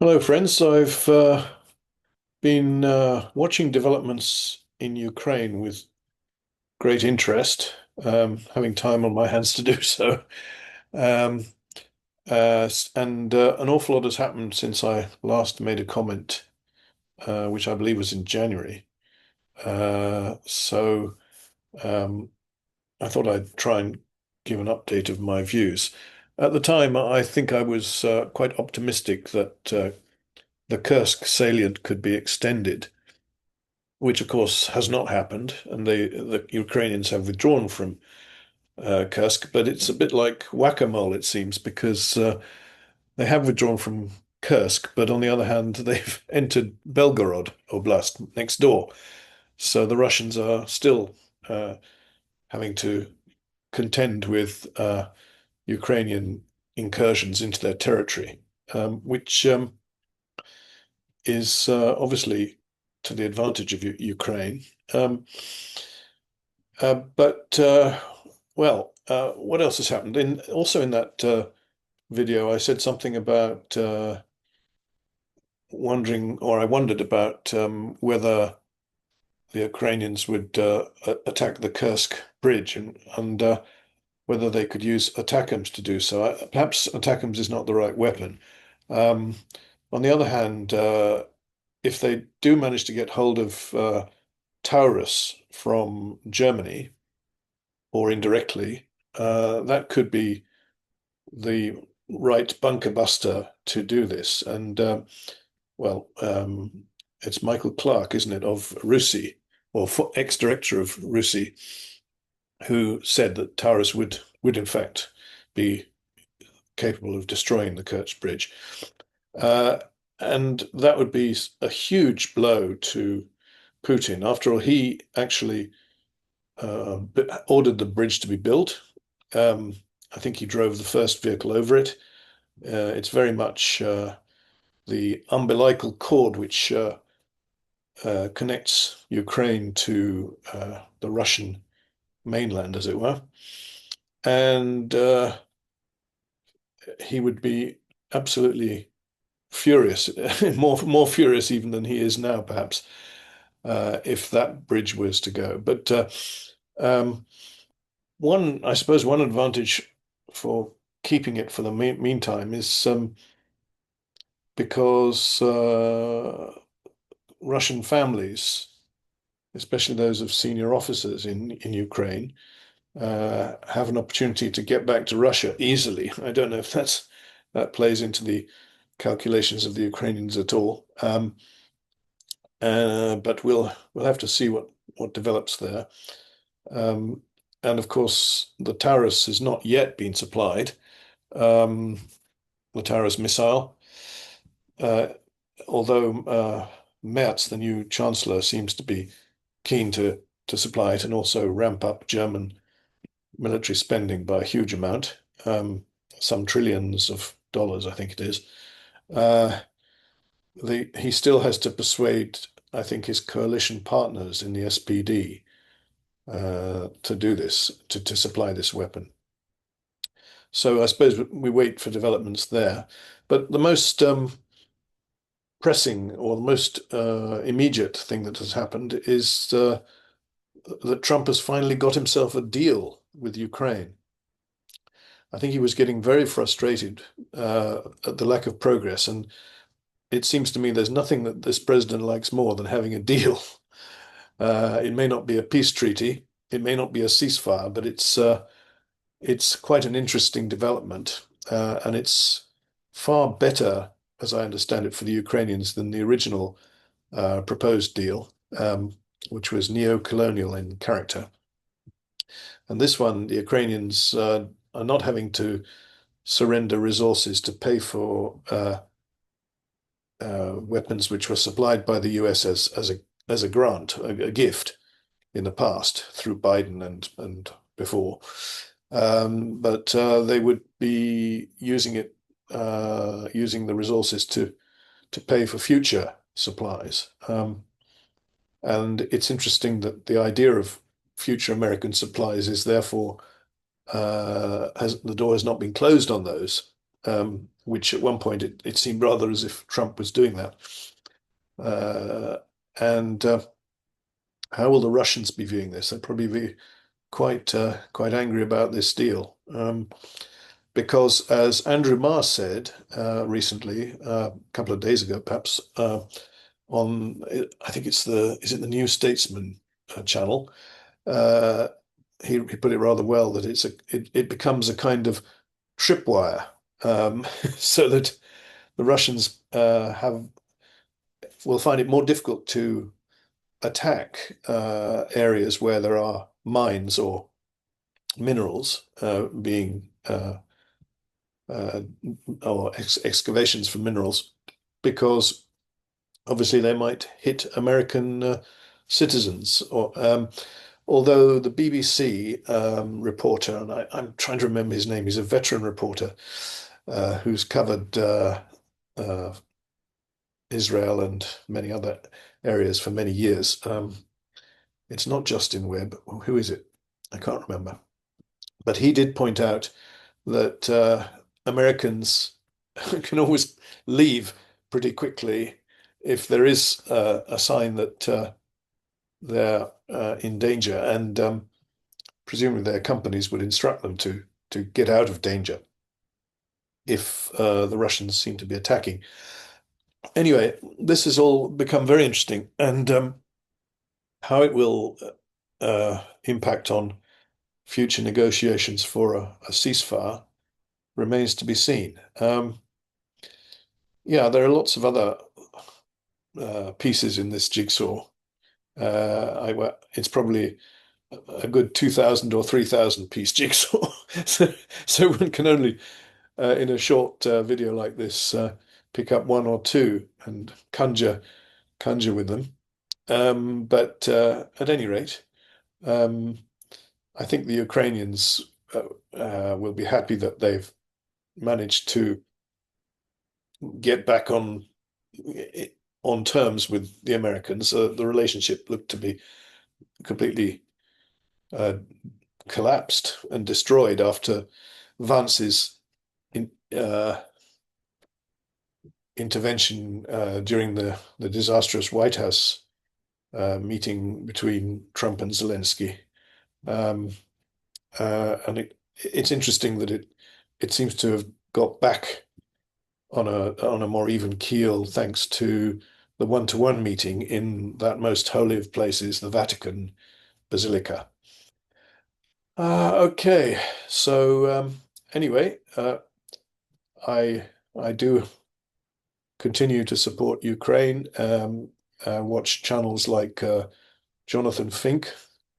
Hello, friends. I've been watching developments in Ukraine with great interest, having time on my hands to do so. Um, and An awful lot has happened since I last made a comment, which I believe was in January. So um, I thought I'd try and give an update of my views. At the time, I think I was quite optimistic that the Kursk salient could be extended, which of course has not happened, and the Ukrainians have withdrawn from Kursk. But it's a bit like whack-a-mole, it seems, because they have withdrawn from Kursk, but on the other hand, they've entered Belgorod Oblast next door. So the Russians are still uh, having to contend with Ukrainian incursions into their territory, which is obviously to the advantage of Ukraine. Um, but well, what else has happened? In that video, I said something about I wondered about whether the Ukrainians would attack the Kursk bridge and whether they could use ATACMS to do so. Perhaps ATACMS is not the right weapon. Um, on the other hand, if they do manage to get hold of Taurus from Germany, or indirectly, that could be the right bunker buster to do this. And well, it's Michael Clark, isn't it, of RUSI, or ex-director of RUSI, who said that Taurus would in fact be capable of destroying the Kerch Bridge. Uh, and that would be a huge blow to Putin. After all, he actually ordered the bridge to be built. Um, I think he drove the first vehicle over it. It's very much the umbilical cord which connects Ukraine to the Russian mainland, as it were. And he would be absolutely furious, more furious even than he is now, perhaps, if that bridge was to go. But um, I suppose, one advantage for keeping it for the meantime is because Russian families, especially those of senior officers in Ukraine, have an opportunity to get back to Russia easily. I don't know if that plays into the calculations of the Ukrainians at all, but we'll have to see what develops there. Um, and of course, the Taurus has not yet been supplied. Um, the Taurus missile, uh, although Merz, the new chancellor, seems to be keen to supply it and also ramp up German military spending by a huge amount, some trillions of dollars, I think it is. Uh, he still has to persuade, I think, his coalition partners in the SPD to do this, to supply this weapon. So I suppose we wait for developments there. But the most pressing, or the most immediate thing that has happened is that Trump has finally got himself a deal with Ukraine. I think he was getting very frustrated at the lack of progress, and it seems to me there's nothing that this president likes more than having a deal. It may not be a peace treaty, it may not be a ceasefire, but it's quite an interesting development, and it's far better, as I understand it, for the Ukrainians than the original proposed deal, which was neo-colonial in character. And this one, the Ukrainians are not having to surrender resources to pay for weapons which were supplied by the US as a grant, a gift in the past through Biden and before. But they would be using the resources to pay for future supplies. And it's interesting that the idea of future American supplies is therefore the door has not been closed on those. which at one point it seemed rather as if Trump was doing that. And how will the Russians be viewing this? They'll probably be quite angry about this deal. Because as Andrew Marr said recently, a couple of days ago, perhaps, on I think is it the New Statesman channel? Uh, he put it rather well that it becomes a kind of tripwire, so that the Russians have will find it more difficult to attack areas where there are mines or minerals being uh, or excavations for minerals, because obviously they might hit American citizens. Or although the BBC reporter, and I'm trying to remember his name, he's a veteran reporter who's covered uh, Israel and many other areas for many years. It's not Justin Webb. Who is it? I can't remember. But he did point out that Americans can always leave pretty quickly if there is a sign that they're in danger, and presumably their companies would instruct them to get out of danger if the Russians seem to be attacking. Anyway, this has all become very interesting, and how it will impact on future negotiations for a ceasefire remains to be seen. Yeah, there are lots of other pieces in this jigsaw. It's probably a good 2,000 or 3,000 piece jigsaw. So one can only, in a short video like this, pick up one or two and conjure with them. But at any rate, um, I think the Ukrainians will be happy that they've managed to get back on terms with the Americans. The relationship looked to be completely uh, collapsed and destroyed after Vance's in, intervention during the disastrous White House meeting between Trump and Zelensky. Um, and it's interesting that it seems to have got back on a more even keel thanks to the one-to-one meeting in that most holy of places, the Vatican Basilica. Okay, so anyway, I do continue to support Ukraine. Watch channels like Jonathan Fink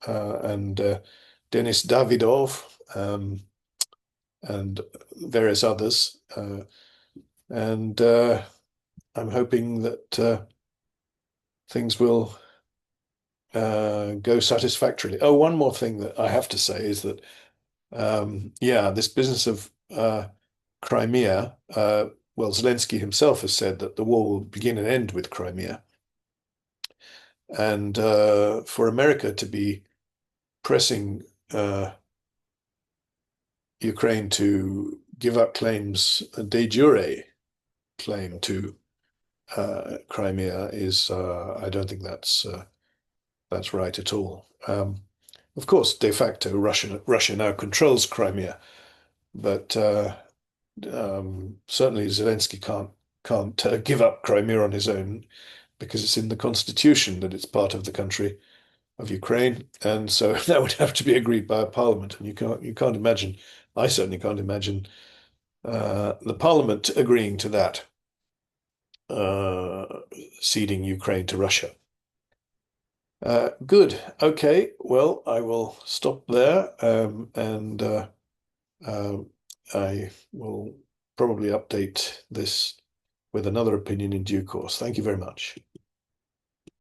and Denis Davidov and various others, and I'm hoping that things will go satisfactorily. Oh, one more thing that I have to say is that yeah, this business of Crimea. Well, Zelensky himself has said that the war will begin and end with Crimea, and for America to be pressing Ukraine to give up claims, a de jure claim to Crimea is, I don't think that's right at all. Of course, de facto, Russia now controls Crimea, but certainly Zelensky can't give up Crimea on his own because it's in the constitution that it's part of the country of Ukraine, and so that would have to be agreed by a parliament. And you can't imagine. I certainly can't imagine the parliament agreeing to that, uh, ceding Ukraine to Russia. Good. Okay. Well, I will stop there, and uh, I will probably update this with another opinion in due course. Thank you very much.